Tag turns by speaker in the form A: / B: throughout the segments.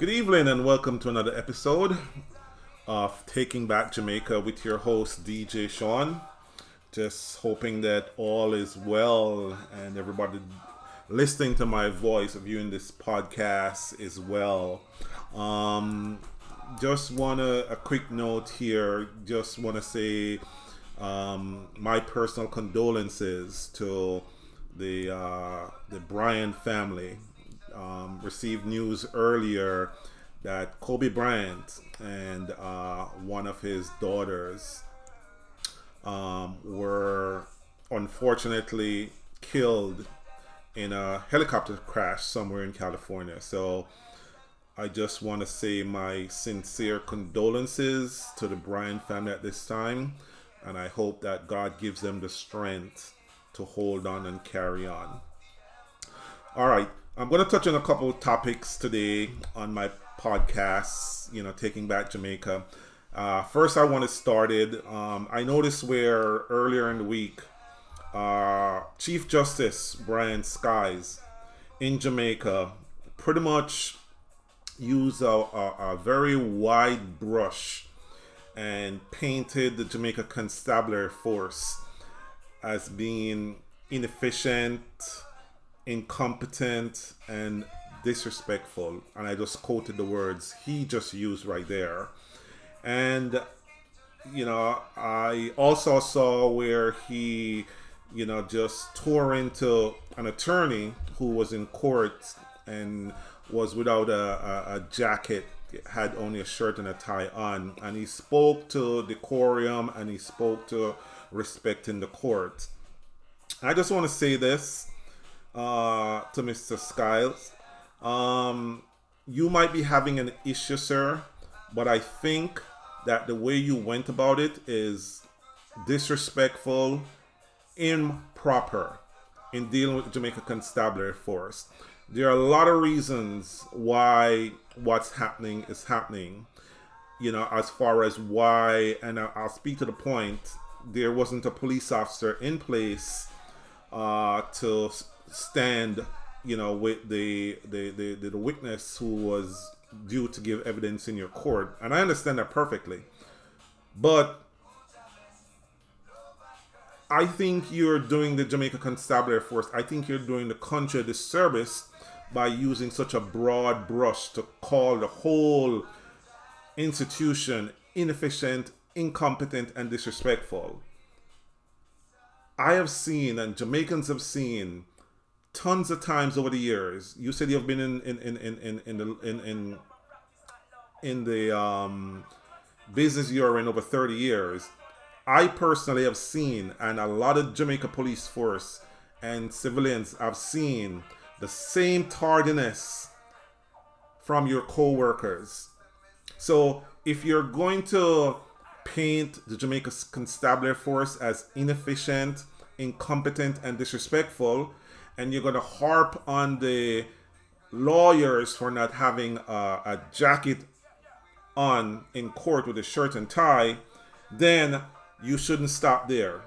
A: Good evening and welcome to another episode of Taking Back Jamaica with your host DJ Sean. Just hoping that all is well and everybody listening to my voice, viewing this podcast is well. Um, just a quick note here. Just want to say my personal condolences to the Bryan family. Received news earlier that Kobe Bryant and one of his daughters were unfortunately killed in a helicopter crash somewhere in California. So I just want to say my sincere condolences to the Bryan family at this time, and I hope that God gives them the strength to hold on and carry on. All right. I'm going to touch on a couple of topics today on my podcast, Taking Back Jamaica. First, I want to start it. I noticed where earlier in the week, Chief Justice Bryan Sykes in Jamaica pretty much used a very wide brush and painted the Jamaica Constabulary force as being inefficient, incompetent, and disrespectful. And I just quoted the words he just used right there. And I also saw where he just tore into an attorney who was in court and was without a jacket, had only a shirt and a tie on, and he spoke to decorum and he spoke to respecting the court. I just want to say this to Mr. Sykes. You might be having an issue, sir, but I think that the way you went about it is disrespectful, improper in dealing with the Jamaica Constabulary force. There are a lot of reasons why what's happening is happening, as far as why, and I'll speak to the point, there wasn't a police officer in place to stand, with the witness who was due to give evidence in your court. And I understand that perfectly. But I think you're doing the Jamaica Constabulary Force, I think you're doing the country a disservice by using such a broad brush to call the whole institution inefficient, incompetent, and disrespectful. I have seen, and Jamaicans have seen, tons of times over the years. You said you've been in the business you're in over 30 years. I personally have seen, and a lot of Jamaica police force and civilians have seen, the same tardiness from your co-workers. So if you're going to paint the Jamaica Constabulary force as inefficient, incompetent, and disrespectful, and you're going to harp on the lawyers for not having a jacket on in court with a shirt and tie, then you shouldn't stop there.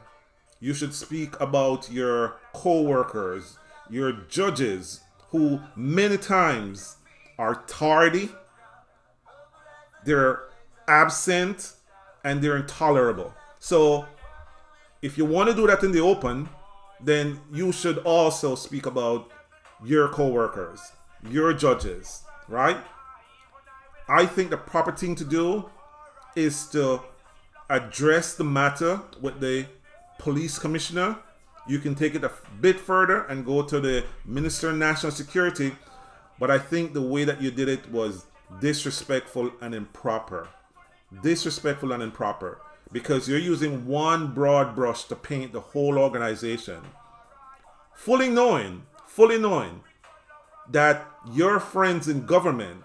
A: You should speak about your co-workers, your judges, who many times are tardy, they're absent, and they're intolerable. So if you want to do that in the open, then you should also speak about your co-workers, your judges, right? I think the proper thing to do is to address the matter with the police commissioner. You can take it a bit further and go to the Minister of National Security, but I think the way that you did it was disrespectful and improper. Disrespectful and improper. Because you're using one broad brush to paint the whole organization. Fully knowing that your friends in government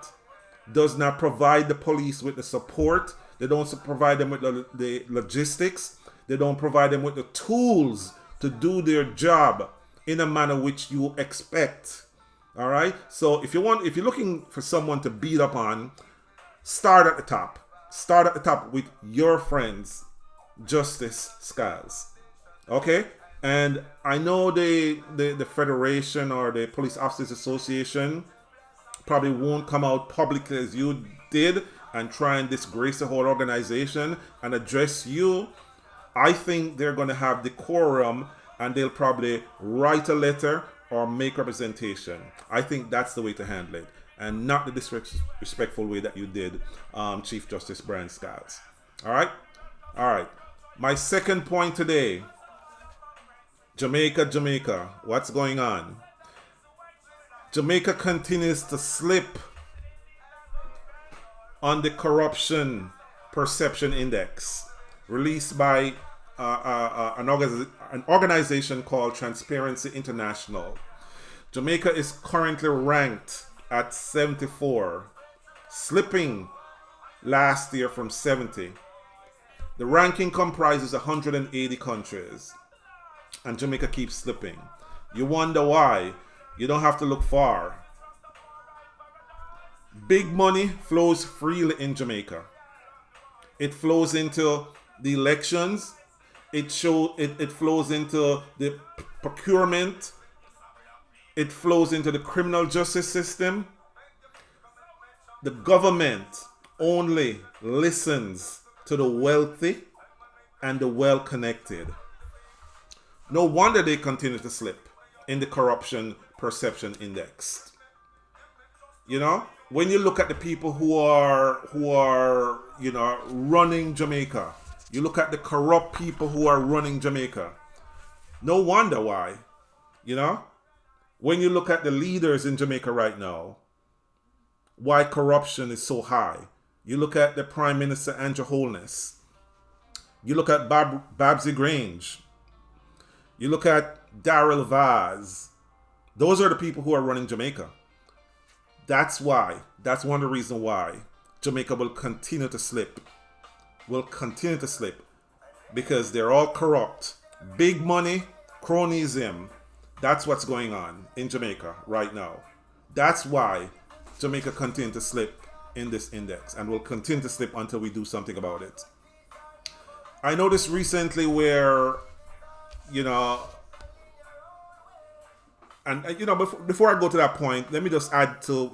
A: does not provide the police with the support. They don't provide them with the logistics. They don't provide them with the tools to do their job in a manner which you expect. All right? So if you're looking for someone to beat up on, start at the top. Start at the top with your friends, Justice Sykes. Okay? And I know the Federation or the Police Officers Association probably won't come out publicly as you did and try and disgrace the whole organization and address you. I think they're going to have decorum and they'll probably write a letter or make representation. I think that's the way to handle it, and not the disrespectful way that you did, Chief Justice Bryan Sykes. All right? All right. My second point today, Jamaica. What's going on? Jamaica continues to slip on the Corruption Perception Index released by an organization called Transparency International. Jamaica is currently ranked at 74, slipping last year from 70. The ranking comprises 180 countries, and Jamaica keeps slipping. You wonder why? You don't have to look far. Big money flows freely in Jamaica. It flows into the elections. It flows into the procurement. It flows into the criminal justice system. The government only listens to the wealthy and the well-connected. No wonder they continue to slip in the Corruption Perception Index. You know, when you look at the people who are running Jamaica, you look at the corrupt people who are running Jamaica. No wonder why. You know, when you look at the leaders in Jamaica right now, why corruption is so high. You look at the Prime Minister Andrew Holness. You look at Babsy Grange. You look at Darrell Vaz. Those are the people who are running Jamaica. That's why. That's one of the reasons why Jamaica will continue to slip. Will continue to slip. Because they're all corrupt. Big money, cronyism. That's what's going on in Jamaica right now. That's why Jamaica continues to slip in this index and will continue to slip until we do something about it. I noticed recently where, before I go to that point, let me just add to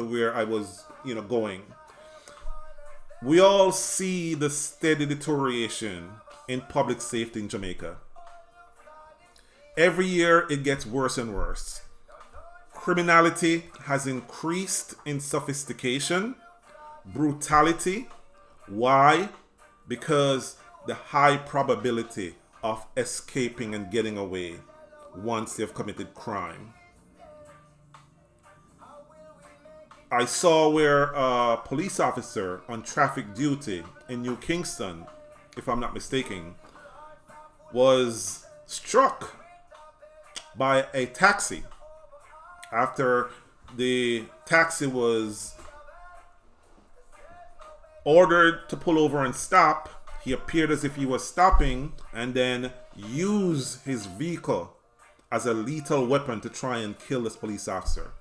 A: where I was, going. We all see the steady deterioration in public safety in Jamaica. Every year it gets worse and worse. Criminality has increased in sophistication, brutality. Why? Because the high probability of escaping and getting away once they've committed crime. I saw where a police officer on traffic duty in New Kingston, if I'm not mistaken, was struck by a taxi. After the taxi was ordered to pull over and stop, he appeared as if he was stopping and then used his vehicle as a lethal weapon to try and kill this police officer.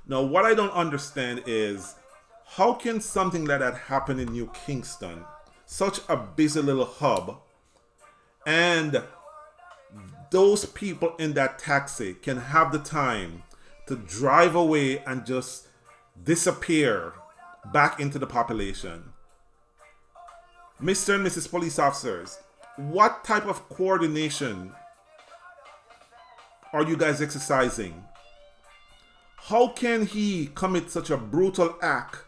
A: Now, what I don't understand is, how can something like that happen in New Kingston, such a busy little hub, and those people in that taxi can have the time to drive away and just disappear back into the population? Mr. and Mrs. Police Officers, what type of coordination are you guys exercising? How can he commit such a brutal act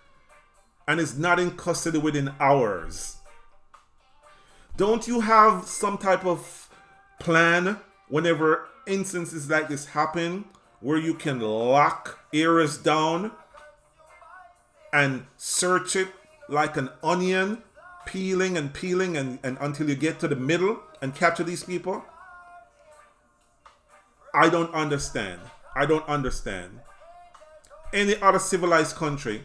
A: and is not in custody within hours? Don't you have some type of plan whenever instances like this happen, where you can lock areas down and search it like an onion, peeling and until you get to the middle and capture these people? I don't understand. Any other civilized country,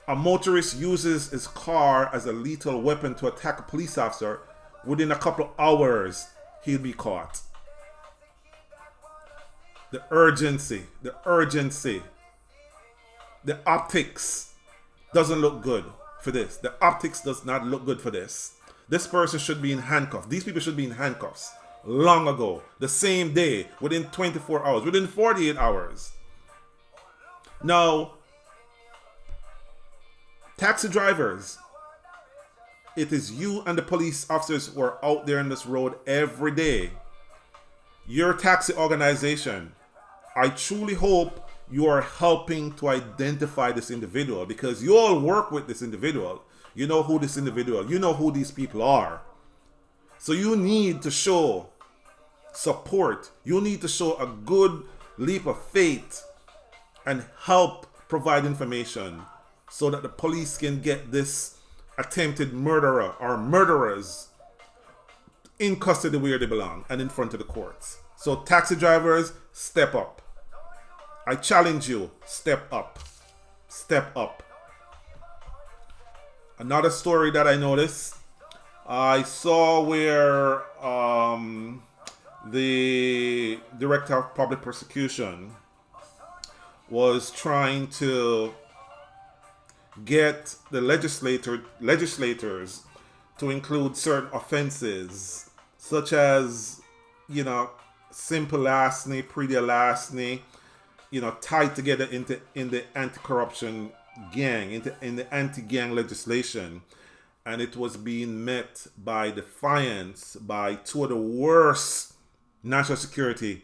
A: a motorist uses his car as a lethal weapon to attack a police officer, within a couple of hours he'll be caught. The urgency, the optics doesn't look good for this. The optics does not look good for this. This person should be in handcuffs. These people should be in handcuffs long ago, the same day, within 24 hours, within 48 hours. Now, taxi drivers, it is you and the police officers who are out there on this road every day. Your taxi organization, I truly hope you are helping to identify this individual, because you all work with this individual. You know who this individual, you know who these people are. So you need to show support. You need to show a good leap of faith and help provide information so that the police can get this attempted murderer or murderers in custody where they belong and in front of the courts. So taxi drivers, step up. I challenge you, step up. Step up. Another story that I noticed, I saw where the director of public prosecution was trying to get the legislators to include certain offenses, such as, simple larceny, pretty larceny, tied together in the anti-corruption gang, in the anti-gang legislation. And it was being met by defiance by two of the worst national security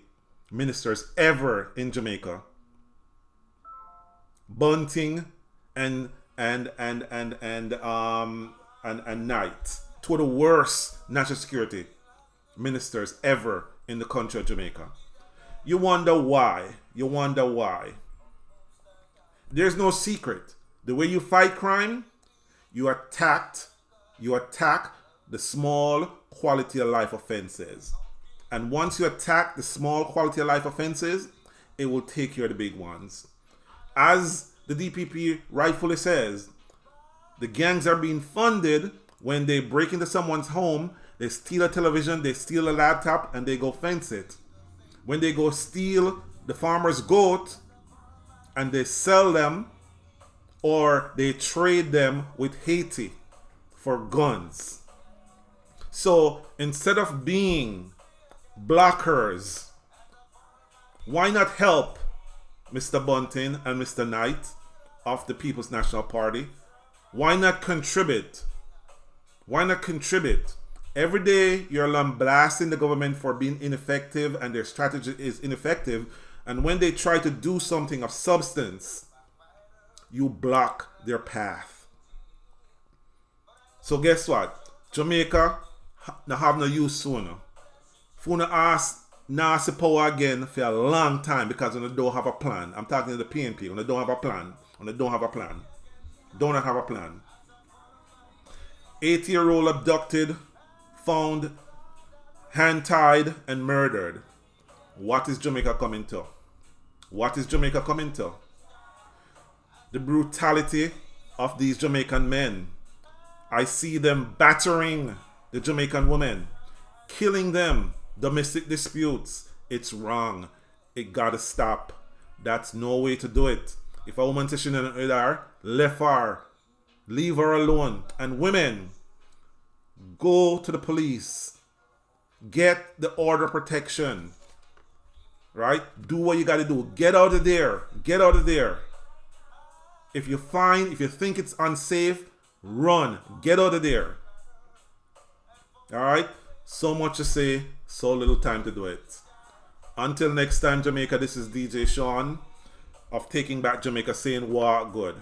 A: ministers ever in Jamaica, Bunting and Knight, two of the worst national security ministers ever in the country of Jamaica. You wonder why. There's no secret. The way you fight crime, you attack the small quality of life offenses. And once you attack the small quality of life offenses, it will take care of the big ones. As the DPP rightfully says, the gangs are being funded when they break into someone's home, they steal a television, they steal a laptop, and they go fence it. When they go steal the farmer's goat and they sell them, or they trade them with Haiti for guns. So instead of being blockers, why not help Mr. Bunting and Mr. Knight of the People's National Party? Why not contribute? Every day you're lambasting the government for being ineffective and their strategy is ineffective. And when they try to do something of substance, you block their path. So guess what? Jamaica now have no use sooner. Funa ask Nasi power again for a long time because they don't have a plan. I'm talking to the PNP. When they don't have a plan. Don't not have a plan. 80-year-old abducted, found, hand-tied, and murdered. What is Jamaica coming to? The brutality of these Jamaican men. I see them battering the Jamaican women, killing them. Domestic disputes. It's wrong. It gotta stop. That's no way to do it. If a woman says she didn't with her, left her. Leave her alone. And women, go to the police. Get the order of protection. Right? Do what you gotta do. Get out of there. If you think it's unsafe, run. Get out of there. Alright? So much to say, so little time to do it. Until next time, Jamaica, this is DJ Sean of Taking Back Jamaica saying, "What good."